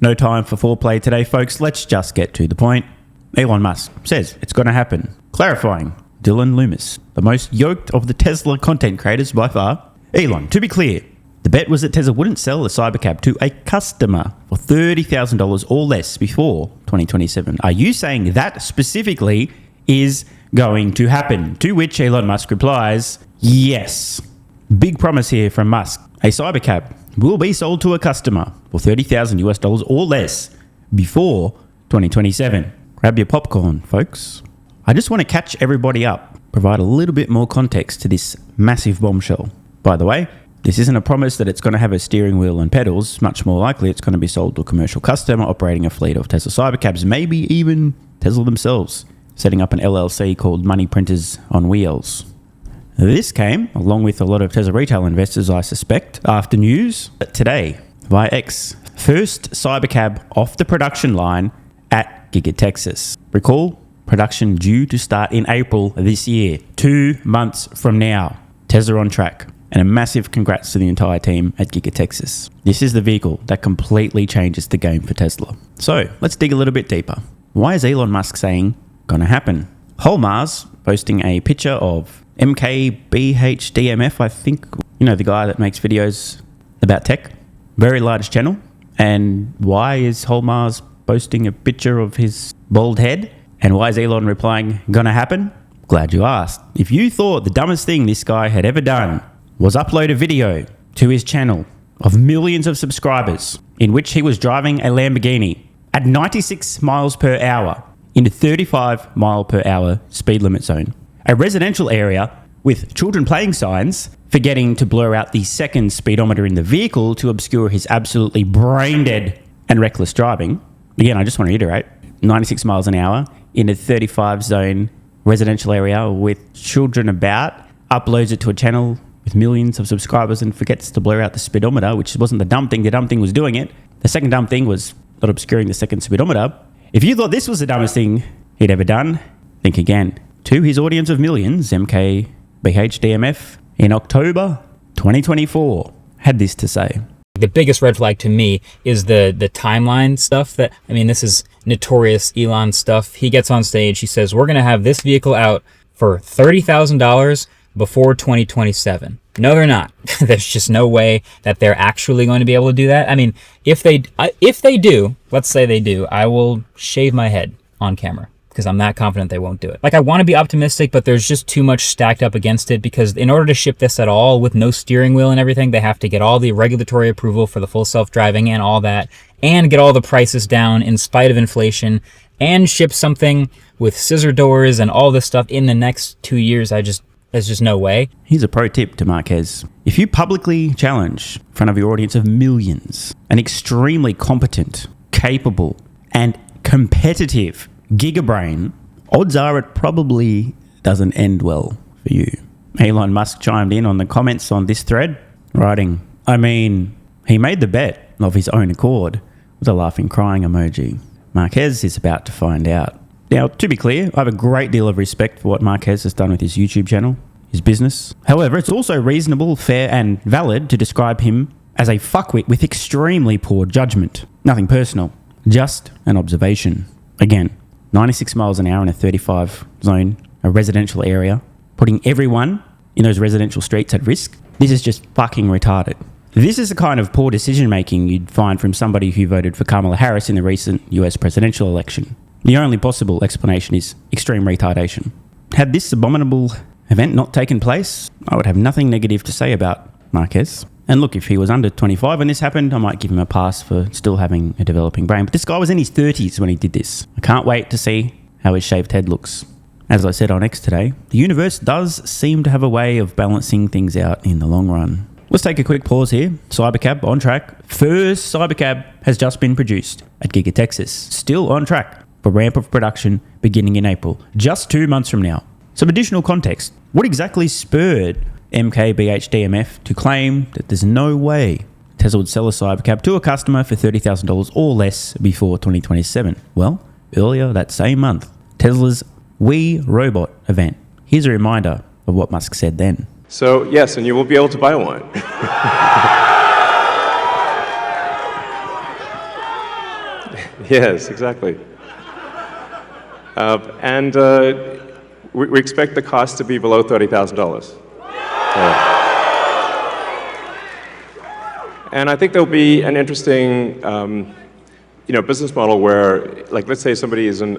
No time for foreplay today, folks. Let's just get to the point. Elon Musk says it's going to happen. Clarifying, Dylan Loomis, the most yoked of the Tesla content creators by far. Elon, to be clear, the bet was that Tesla wouldn't sell the Cybercab to a customer for $30,000 or less before 2027. Are you saying that specifically is going to happen? To which Elon Musk replies, yes. Big promise here from Musk. A Cybercab will be sold to a customer for $30,000 or less before 2027. Grab your popcorn, folks. I just want to catch everybody up, provide a little bit more context to this massive bombshell. By the way, this isn't a promise that it's going to have a steering wheel and pedals. Much more likely it's going to be sold to a commercial customer operating a fleet of Tesla Cybercabs, maybe even Tesla themselves, setting up an LLC called Money Printers on Wheels. This came, along with a lot of Tesla retail investors, I suspect, after news that today, via X, first Cybercab off the production line at Giga Texas. Recall, production due to start in April this year, 2 months from now. Tesla on track. And a massive congrats to the entire team at Giga Texas. This is the vehicle that completely changes the game for Tesla. So let's dig a little bit deeper. Why is Elon Musk saying gonna happen? Mars posting a picture of MKBHDMF, I think, you know, the guy that makes videos about tech. Very large channel. And why is Mars posting a picture of his bald head? And why is Elon replying, gonna happen? Glad you asked. If you thought the dumbest thing this guy had ever done was upload a video to his channel of millions of subscribers in which he was driving a Lamborghini at 96 miles per hour in a 35 mile per hour speed limit zone, a residential area with children playing signs, forgetting to blur out the second speedometer in the vehicle to obscure his absolutely brain dead and reckless driving. Again, I just want to reiterate, 96 miles an hour in a 35 zone residential area with children about, uploads it to a channel with millions of subscribers and forgets to blur out the speedometer, which wasn't the dumb thing. The dumb thing was doing it. The second dumb thing was not obscuring the second speedometer. If you thought this was the dumbest thing he'd ever done, think again. To his audience of millions, MKBHDMF in October 2024 had this to say. The biggest red flag to me is the timeline stuff. This is notorious Elon stuff. He gets on stage, he says, we're going to have this vehicle out for $30,000 before 2027. No, they're not. There's just no way that they're actually going to be able to do that. I mean, if they do, let's say they do, I will shave my head on camera because I'm that confident they won't do it. Like, I want to be optimistic, but there's just too much stacked up against it because in order to ship this at all with no steering wheel and everything, they have to get all the regulatory approval for the full self-driving and all that, and get all the prices down in spite of inflation, and ship something with scissor doors and all this stuff in the next 2 years. There's just no way. Here's a pro tip to Marquez. If you publicly challenge in front of your audience of millions an extremely competent, capable, and competitive gigabrain, odds are it probably doesn't end well for you. Elon Musk chimed in on the comments on this thread, writing, he made the bet of his own accord with a laughing crying emoji. Marquez is about to find out. Now, to be clear, I have a great deal of respect for what Marquez has done with his YouTube channel, his business. However, it's also reasonable, fair, and valid to describe him as a fuckwit with extremely poor judgment. Nothing personal, just an observation. Again, 96 miles an hour in a 35 zone, a residential area, putting everyone in those residential streets at risk. This is just fucking retarded. This is the kind of poor decision-making you'd find from somebody who voted for Kamala Harris in the recent US presidential election. The only possible explanation is extreme retardation. Had this abominable event not taken place, I would have nothing negative to say about Marquez. And look, if he was under 25 when this happened, I might give him a pass for still having a developing brain. But this guy was in his 30s when he did this. I can't wait to see how his shaved head looks. As I said on X today, the universe does seem to have a way of balancing things out in the long run. Let's take a quick pause here. Cybercab on track. First Cybercab has just been produced at Giga Texas. Still on track for ramp of production beginning in April, just 2 months from now. Some additional context. What exactly spurred MKBHDMF to claim that there's no way Tesla would sell a Cybercab to a customer for $30,000 or less before 2027? Well, earlier that same month, Tesla's We Robot event. Here's a reminder of what Musk said then. So yes, and you will be able to buy one. Yes, exactly. And we expect the cost to be below $30,000. And I think there'll be an interesting, business model where, like, let's say somebody is an,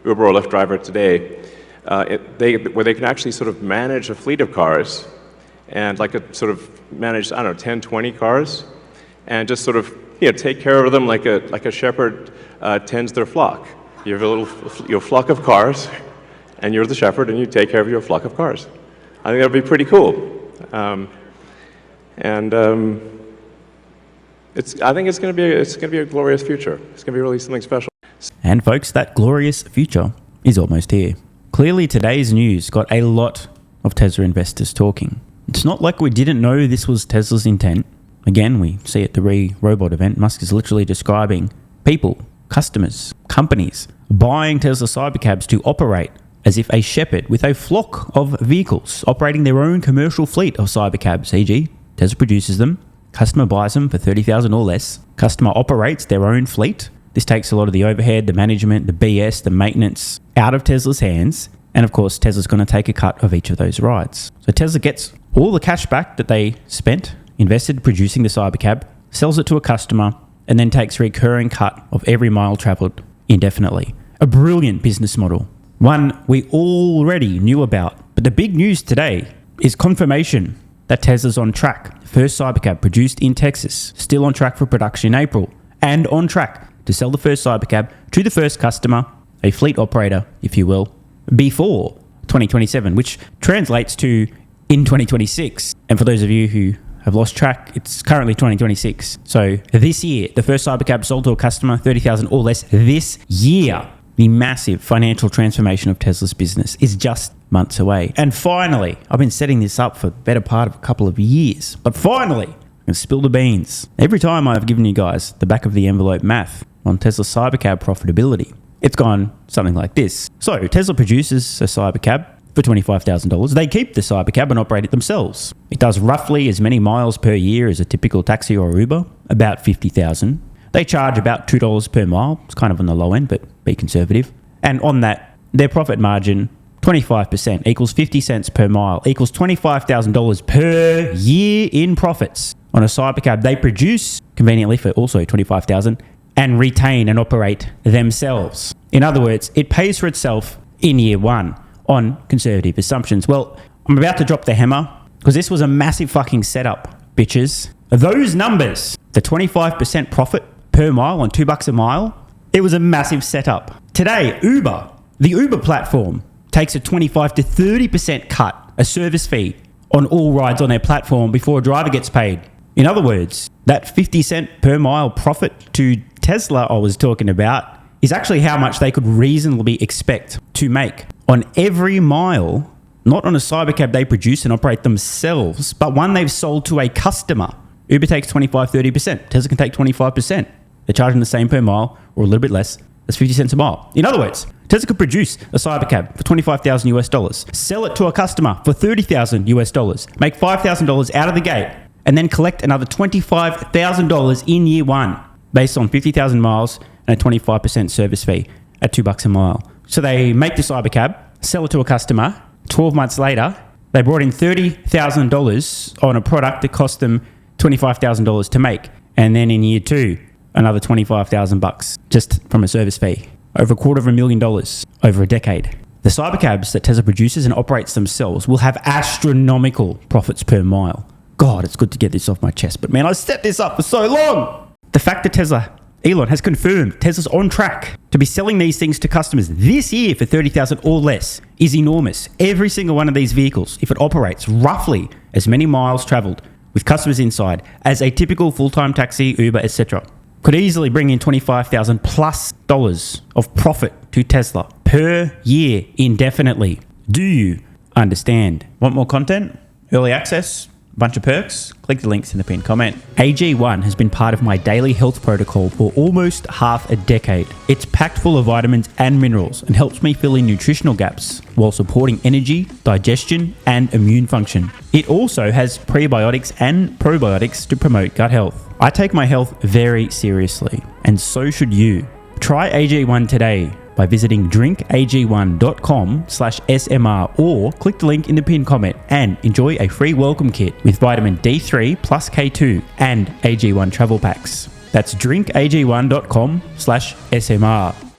Uber or Lyft driver today, where they can actually sort of manage a fleet of cars, and manage, 10, 20 cars, and just sort of, take care of them like a shepherd tends their flock. You have your flock of cars, and you're the shepherd, and you take care of your flock of cars. I think that'd be pretty cool. I think it's going to be a glorious future. It's going to be really something special. And folks, that glorious future is almost here. Clearly, today's news got a lot of Tesla investors talking. It's not like we didn't know this was Tesla's intent. Again, we see at the Robot event, Musk is literally describing people, customers, companies buying Tesla Cybercabs to operate as if a shepherd with a flock of vehicles, operating their own commercial fleet of Cybercabs, e.g. Tesla produces them, customer buys them for $30,000 or less, customer operates their own fleet. This takes a lot of the overhead, the management, the BS, the maintenance out of Tesla's hands. And of course, Tesla's going to take a cut of each of those rides. So Tesla gets all the cash back that they spent, invested producing the Cybercab, sells it to a customer, and then takes a recurring cut of every mile traveled indefinitely. A brilliant business model. One we already knew about. But the big news today is confirmation that Tesla's on track. First Cybercab produced in Texas, still on track for production in April, and on track to sell the first Cybercab to the first customer, a fleet operator, if you will, before 2027, which translates to in 2026. And for those of you who have lost track, it's currently 2026. So this year, the first Cybercab sold to a customer, $30,000 or less this year. The massive financial transformation of Tesla's business is just months away. And finally, I've been setting this up for the better part of a couple of years, but finally, I'm going to spill the beans. Every time I've given you guys the back of the envelope math on Tesla Cybercab profitability, it's gone something like this. So Tesla produces a Cybercab for $25,000. They keep the Cybercab and operate it themselves. It does roughly as many miles per year as a typical taxi or Uber, about 50,000. They charge about $2 per mile. It's kind of on the low end, but be conservative. And on that, their profit margin, 25% equals 50 cents per mile, equals $25,000 per year in profits on a Cybercab they produce conveniently for also $25,000 and retain and operate themselves. In other words, it pays for itself in year one on conservative assumptions. Well, I'm about to drop the hammer because this was a massive fucking setup, bitches. Those numbers, the 25% profit per mile on $2 a mile, it was a massive setup. Today, Uber, the Uber platform, takes a 25 to 30% cut, a service fee, on all rides on their platform before a driver gets paid. In other words, that 50 cent per mile profit to Tesla I was talking about is actually how much they could reasonably expect to make on every mile, not on a Cybercab they produce and operate themselves, but one they've sold to a customer. Uber takes 25, 30%. Tesla can take 25%. They're charging the same per mile or a little bit less. That's 50 cents a mile. In other words, Tesla could produce a Cybercab for $25,000, sell it to a customer for $30,000, make $5,000 out of the gate, and then collect another $25,000 in year one based on 50,000 miles and a 25% service fee at $2 a mile. So they make the Cybercab, sell it to a customer. 12 months later, they brought in $30,000 on a product that cost them $25,000 to make. And then in year two, another $25,000 just from a service fee. Over $250,000 over a decade. The Cybercabs that Tesla produces and operates themselves will have astronomical profits per mile. God, it's good to get this off my chest. But man, I set this up for so long. The fact that Elon has confirmed Tesla's on track to be selling these things to customers this year for $30,000 or less is enormous. Every single one of these vehicles, if it operates roughly as many miles traveled with customers inside as a typical full-time taxi, Uber, etc., could easily bring in $25,000 plus of profit to Tesla per year indefinitely. Do you understand? Want more content? Early access? Bunch of perks? Click the links in the pinned comment. AG1 has been part of my daily health protocol for almost half a decade. It's packed full of vitamins and minerals and helps me fill in nutritional gaps while supporting energy, digestion, and immune function. It also has prebiotics and probiotics to promote gut health. I take my health very seriously, and and so should you. Try AG1 today by visiting drinkag1.com/SMR or click the link in the pinned comment and enjoy a free welcome kit with vitamin D3 plus K2 and AG1 travel packs. That's drinkag1.com/SMR.